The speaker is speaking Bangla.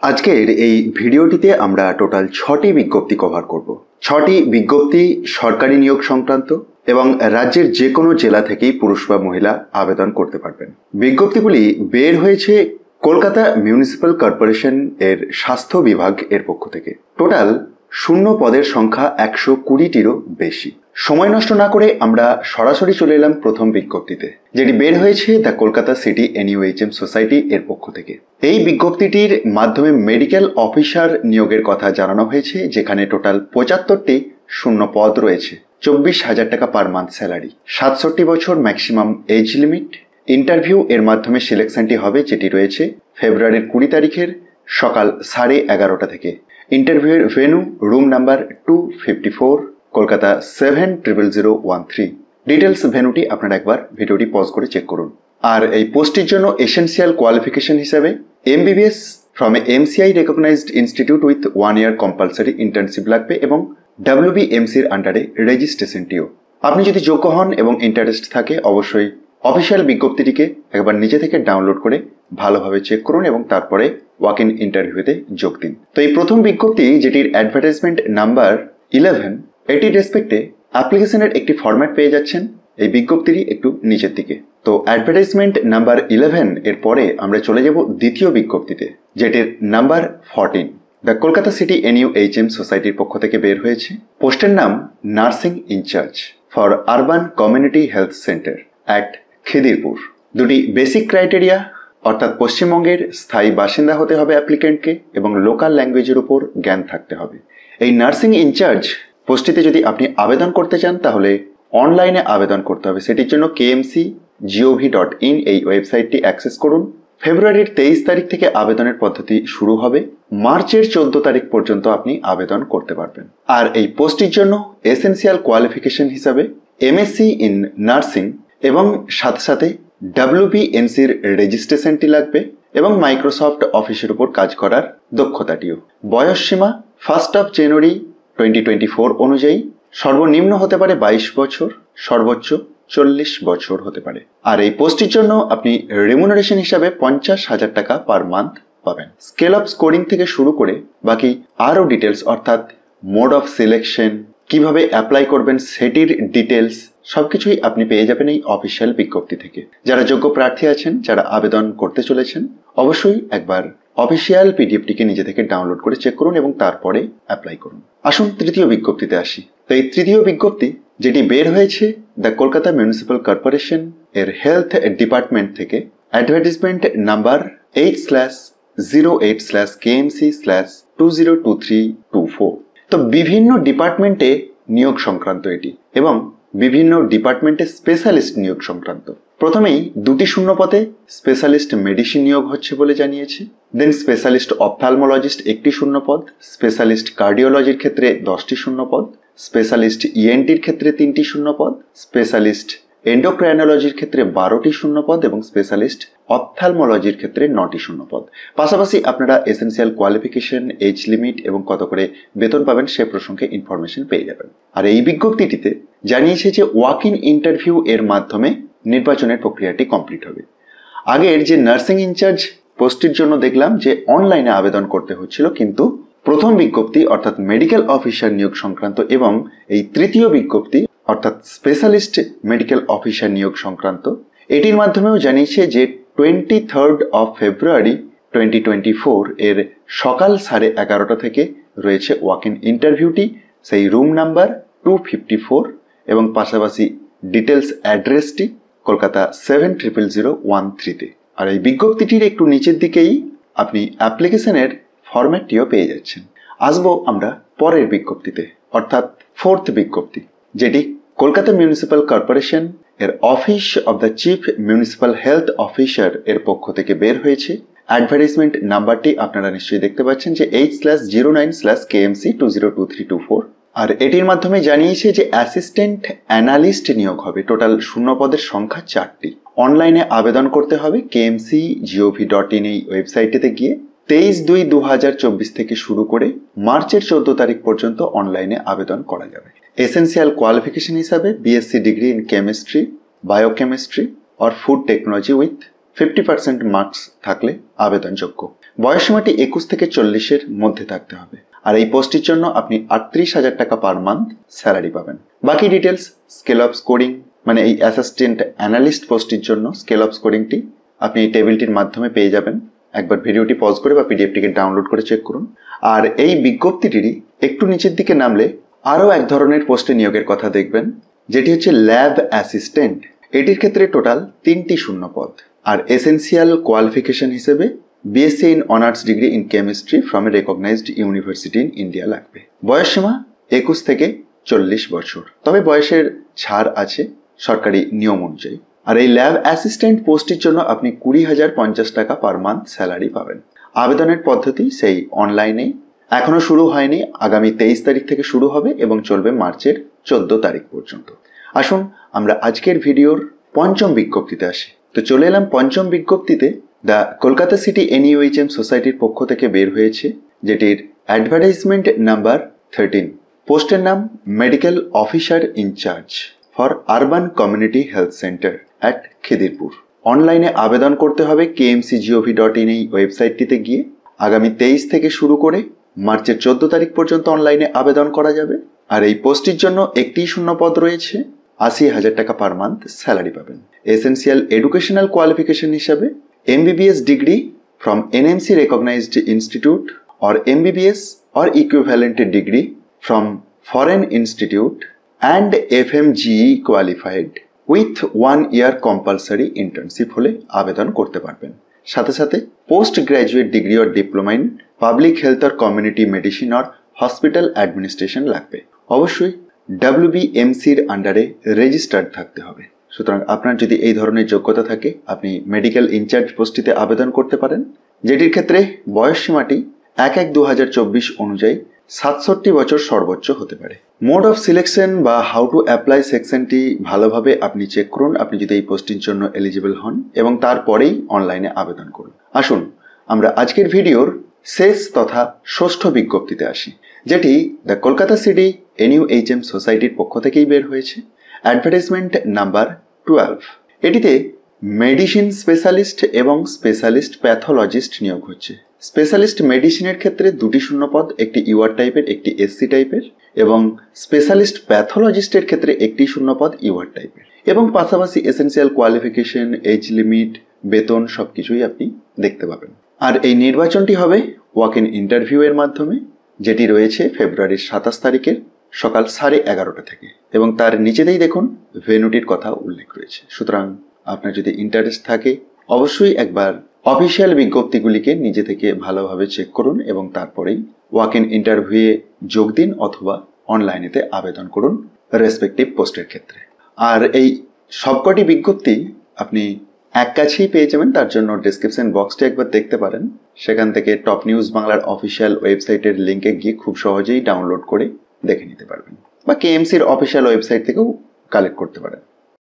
আজকের এই ভিডিওটিতে আমরা টোটাল 6টি বিজ্ঞপ্তি কভার করব। 6টি বিজ্ঞপ্তি সরকারি নিয়োগ সংক্রান্ত এবং রাজ্যের যে কোনো জেলা থেকেই পুরুষ বা মহিলা আবেদন করতে পারবেন। বিজ্ঞপ্তিগুলি বের হয়েছে কলকাতা মিউনিসিপ্যাল কর্পোরেশন এর স্বাস্থ্য বিভাগ এর পক্ষ থেকে। টোটাল শূন্য পদের সংখ্যা 120টিরও বেশি। সময় নষ্ট না করে আমরা সরাসরি চলে এলাম প্রথম বিজ্ঞপ্তিতে, যেটি বের হয়েছে the Kolkata city NUHM society এর পক্ষ থেকে। এই বিজ্ঞপ্তিটির মাধ্যমে মেডিকেল অফিসার নিয়োগের কথা জানানো হয়েছে, যেখানে টোটাল 75টি শূন্য পদ রয়েছে। 24,000 টাকা পার মান্থ স্যালারি, 67 বছর ম্যাক্সিমাম এজ লিমিট। ইন্টারভিউ এর মাধ্যমে সিলেকশনটি হবে, যেটি রয়েছে ফেব্রুয়ারির 20 তারিখের সকাল 11:30 থেকে। ইন্টারভিউয়ের venue room number 254, Kolkata 700013। Details ভেন্যুটি আপনারা একবার ভিডিওটি পজ করে চেক করুন। আর এই পোস্টের জন্য এসেনশিয়াল কোয়ালিফিকেশন হিসাবে MBBS from a MCI recognised institute with 1 year compulsory internship লাগবে এবং WBMCর আন্ডারে রেজিস্ট্রেশনটিও। আপনি যদি যোগ্য হন এবং ইন্টারেস্ট থাকে, অবশ্যই অফিসিয়াল বিজ্ঞপ্তিটিকে একবার নিজে থেকে ডাউনলোড করে ভালোভাবে চেক করুন এবং তারপরে ওয়াক ইন ইন্টারভিউতে যোগ দিন। তো এই প্রথম বিজ্ঞপ্তি, যেটির অ্যাডভার্টাইজমেন্ট নাম্বার 11, এটির রেসপেক্টে অ্যাপ্লিকেশনের একটি ফরম্যাট পেয়ে যাচ্ছেন এই বিজ্ঞপ্তিটি একটু নিচের দিকে। তো অ্যাডভার্টাইজমেন্ট নাম্বার 11 এর পরে আমরা চলে যাব দ্বিতীয় বিজ্ঞপ্তিতে, যেটির number 14 the Kolkata city NUHM সোসাইটির পক্ষ থেকে বের হয়েছে। পোস্টের নাম nursing incharge for urban community health centre at Khidirpur. দুটি বেসিক ক্রাইটেরিয়া, অর্থাৎ পশ্চিমবঙ্গের স্থায়ী বাসিন্দা হতে হবে অ্যাপ্লিকেন্টকে এবং লোকাল ল্যাঙ্গুয়েজের উপর জ্ঞান থাকতে হবে। এই নার্সিং ইনচার্জ পোস্টটিতে যদি আপনি আবেদন করতে চান, তাহলে অনলাইনে আবেদন করতে হবে। সেটির জন্য kmc.gov.in এই ওয়েবসাইটটি অ্যাক্সেস করুন। ফেব্রুয়ারির 23 তারিখ থেকে আবেদনের পদ্ধতি শুরু হবে। মার্চের 14 তারিখ পর্যন্ত আপনি আবেদন করতে পারবেন। আর এই পোস্টটির জন্য এসেনশিয়াল কোয়ালিফিকেশন হিসাবে MSc ইন নার্সিং এবং সাথে সাথে WBMCর রেজিস্ট্রেশনটি লাগবে এবং মাইক্রোসফট অফিসের উপর কাজ করার দক্ষতাটিও। বয়স সীমা 1 জানুয়ারি 2024 অনুযায়ী সর্বনিম্ন হতে পারে 22 বছর, সর্বোচ্চ 40 বছর হতে পারে। আর এই পোস্টের জন্য আপনি রেমুনারেশন হিসাবে 50,000 টাকা পার মান্থ পাবেন। স্কেল অফ স্কোরিং থেকে শুরু করে বাকি আরও ডিটেলস, অর্থাৎ মোড অফ সিলেকশন, কিভাবে অ্যাপ্লাই করবেন সেটির ডিটেলস, সবকিছুই আপনি পেয়ে যাবেন এই অফিসিয়াল বিজ্ঞপ্তি থেকে। যারা যোগ্য প্রার্থী আছেন, যারা আবেদন করতে চলেছেন, অবশ্যই একবার অফিসিয়াল PDFটিকে নিজে থেকে ডাউনলোড করে চেক করুন এবং তারপরে অ্যাপ্লাই করুন। আসুন তৃতীয় বিজ্ঞপ্তিতে আসি। তো এই তৃতীয় বিজ্ঞপ্তি, যেটি বের হয়েছে দ্য কলকাতা মিউনিসিপ্যাল কর্পোরেশন এর হেলথ ডিপার্টমেন্ট থেকে, অ্যাডভার্টাইজমেন্ট নাম্বার 8/08/KMC/202324। তো বিভিন্ন ডিপার্টমেন্টে নিয়োগ সংক্রান্ত এটি এবং বিভিন্ন ডিপার্টমেন্টে স্পেশালিস্ট নিয়োগ সংক্রান্ত। প্রথমেই 2টি শূন্য পদে স্পেশালিস্ট মেডিসিন নিয়োগ হচ্ছে বলে জানিয়েছে। দেন স্পেশালিস্ট অপথ্যালমোলজিস্ট 1টি শূন্য পদ, স্পেশালিস্ট কার্ডিওলজির ক্ষেত্রে 10টি শূন্য পদ, স্পেশালিস্ট ENTর ক্ষেত্রে 3টি শূন্য পদ, স্পেশালিস্ট এন্ডোক্রাইনোলজির ক্ষেত্রে 12টি শূন্য পদ এবং স্পেশালিস্ট অপথ্যালমোলজির ক্ষেত্রে 9টি শূন্য পদ। পাশাপাশি আপনারা এসেনশিয়াল কোয়ালিফিকেশন, এজ লিমিট এবং কত করে বেতন পাবেন সে প্রসঙ্গে ইনফরমেশন পেয়ে যাবেন। আর এই বিজ্ঞপ্তিটিতে জানিয়েছে যে ওয়াক ইন ইন্টারভিউ এর মাধ্যমে নির্বাচনের প্রক্রিয়াটি কমপ্লিট হবে। আগের যে নার্সিং ইনচার্জ পোস্টের জন্য দেখলাম যে অনলাইনে আবেদন করতে হচ্ছিল, কিন্তু প্রথম বিজ্ঞপ্তি অর্থাৎ মেডিকেল অফিসার নিয়োগ সংক্রান্ত এবং এই তৃতীয় বিজ্ঞপ্তি অর্থাৎ স্পেশালিস্ট মেডিকেল অফিসার নিয়োগ সংক্রান্ত, এটির মাধ্যমেও জানিয়েছে যে 23rd ফেব্রুয়ারি 2024 এর সকাল 11:30 থেকে রয়েছে ওয়াক ইন ইন্টারভিউটি, সেই রুম নাম্বার 254 এবং পাশাপাশি ডিটেলস অ্যাড্রেসটি কলকাতা 700013-তে। আর এই বিজ্ঞপ্তিটির একটু নিচের দিকেই আপনি অ্যাপ্লিকেশনের ফরম্যাটটিও পেয়ে যাচ্ছেন। আসবো আমরা পরের বিজ্ঞপ্তিতে, অর্থাৎ 4th বিজ্ঞপ্তি, যেটি কলকাতা মিউনিসিপ্যাল কর্পোরেশন এর office of the chief municipal health officer এর পক্ষ থেকে বের হয়েছে। অ্যাডভার্টাইজমেন্ট নাম্বারটি আপনারা নিশ্চয়ই দেখতে পাচ্ছেন যে 8/09/KMC202324। আর এটির মাধ্যমে জানিয়েছে যে অ্যাসিস্ট্যান্ট অ্যানালিস্ট নিয়োগ হবে। টোটাল শূন্য পদের সংখ্যা 4টি। অনলাইনে আবেদন করতে হবে kmc.gov.in এই ওয়েবসাইটটিতে গিয়ে। 23/2/2024 থেকে শুরু করে মার্চের 14 তারিখ পর্যন্ত অনলাইনে আবেদন করা যাবে। এসেনশিয়াল কোয়ালিফিকেশন হিসাবে BSc degree in chemistry, biochemistry or food technology with 50% marks থাকলে আবেদনযোগ্য। বয়সসীমাটি 21 থেকে 40-এর মধ্যে থাকতে হবে। আর এই পোস্টের জন্য আপনি 38,000 টাকা পার মান্থ স্যালারি পাবেন। বাকি ডিটেলস স্কেল অফ স্কোরিং মানে এই অ্যাসিস্ট্যান্ট অ্যানালিস্ট পোস্টের জন্য স্কেল অফ স্কোরিংটি আপনি এই টেবিলটির মাধ্যমে পেয়ে যাবেন। একবার ভিডিওটি পজ করে বা পিডিএফটিকে ডাউনলোড করে চেক করুন। আর এই বিজ্ঞপ্তিটিরই একটু নিচের দিকে নামলে আরও এক ধরনের পোস্টে নিয়োগের কথা দেখবেন, যেটি হচ্ছে ল্যাব অ্যাসিস্ট্যান্ট। এটির ক্ষেত্রে টোটাল 3টি শূন্য পদ। আর এসেন্সিয়াল কোয়ালিফিকেশন হিসেবে BSc in honours degree in chemistry from a recognized university in India লাগবে। বয়সসীমা 21 থেকে 40 বছর, তবে বয়সের ছাড় আছে সরকারি নিয়ম অনুযায়ী। আর এই ল্যাব অ্যাসিস্ট্যান্ট পোস্টের জন্য আপনি 20,050 টাকা পার মান্থ স্যালারি পাবেন। আবেদনের পদ্ধতি সেই অনলাইনেই, এখনো শুরু হয়নি, আগামী 23 তারিখ থেকে শুরু হবে এবং চলবে মার্চের 14 তারিখ পর্যন্ত। আসুন আমরা আজকের ভিডিওর পঞ্চম বিজ্ঞপ্তিতে আসি। তো চলে এলাম পঞ্চম বিজ্ঞপ্তিতে। দ্য কলকাতা সিটি NUHM সোসাইটির পক্ষ থেকে বের হয়েছে, যেটির অ্যাডভার্টাইজমেন্ট নাম্বার 13। পোস্টের নাম medical officer incharge for urban community health centre at Khidirpur. অনলাইনে আবেদন করতে হবে kmcgov.in এই ওয়েবসাইটটিতে গিয়ে। আগামী 23 থেকে শুরু করে মার্চের 14 তারিখ পর্যন্ত অনলাইনে আবেদন করা যাবে। আর এই পোস্টের জন্য একটি শূন্য পদ রয়েছে, 80,000 টাকা পার মান্থ স্যালারি পাবেন। এসেন্সিয়াল এডুকেশনাল কোয়ালিফিকেশন হিসাবে MBBS degree from NMC recognized institute or MBBS or equivalent degree from foreign institute and FMGE qualified with 1 year compulsory internship হলে আবেদন করতে পারবেন। সাথে সাথে post graduate degree or diploma in public health or community medicine or hospital administration লাগবে। অবশ্যই WBMC-র আন্ডারে রেজিস্টার্ড থাকতে হবে। সুতরাং আপনার যদি এই ধরনের যোগ্যতা থাকে আপনি মেডিকেল ইনচার্জ পোস্টটিতে আবেদন করতে পারেন, যেটির ক্ষেত্রে বয়সসীমাটি 1/1/2024 অনুযায়ী 67 বছর সর্বোচ্চ হতে পারে। মোড অফ সিলেকশন বা হাউ টু অ্যাপ্লাই সেকশনটি ভালোভাবে আপনি চেক করুন আপনি যদি এই পোস্টের জন্য এলিজিবল হন, এবং তারপরেই অনলাইনে আবেদন করুন। আসুন আমরা আজকের ভিডিওর শেষ তথা ষষ্ঠ বিজ্ঞপ্তিতে আসি, যেটি দ্য কলকাতা সিটি NUHM সোসাইটির পক্ষ থেকেই বের হয়েছে। Advertisement number 12। এটিতে মেডিসিন স্পেশালিস্ট এবং স্পেশালিস্ট প্যাথোলজিস্ট নিয়োগ হচ্ছে। স্পেশালিস্ট মেডিসিনের ক্ষেত্রে 2টি শূন্য পদ, একটি UR টাইপের একটি SC টাইপের, এবং স্পেশালিস্ট প্যাথোলজিস্টের ক্ষেত্রে একটি শূন্য পদ UR টাইপের, এবং পাশাপাশি এসেন্সিয়াল কোয়ালিফিকেশন, এজ লিমিট, বেতন সবকিছুই আপনি দেখতে পাবেন। আর এই নির্বাচনটি হবে ওয়াক ইন ইন্টারভিউ এর মাধ্যমে, যেটি রয়েছে ফেব্রুয়ারির 27 তারিখের সকাল 11:30 থেকে, এবং তার নিচেতেই দেখুন ভেন্যুটির কথা উল্লেখ রয়েছে। সুতরাং আপনার যদি ইন্টারেস্ট থাকে অবশ্যই একবার অফিসিয়াল বিজ্ঞপ্তিগুলিকে নিজে থেকে ভালোভাবে চেক করুন এবং তারপরেই ওয়াক ইন ইন্টারভিউয়ে যোগ দিন অথবা অনলাইনেতে আবেদন করুন রেসপেক্টিভ পোস্টের ক্ষেত্রে। আর এই সবকটি বিজ্ঞপ্তি আপনি এক কাছেই পেয়ে যাবেন, তার জন্য ডেসক্রিপশন বক্সটি একবার দেখতে পারেন। সেখান থেকে টপ নিউজ বাংলার অফিসিয়াল ওয়েবসাইটের লিঙ্কে গিয়ে খুব সহজেই ডাউনলোড করে দেখে নিতে পারবেন, বা KMC-র অফিসিয়াল ওয়েবসাইট থেকেও কালেক্ট করতে পারেন।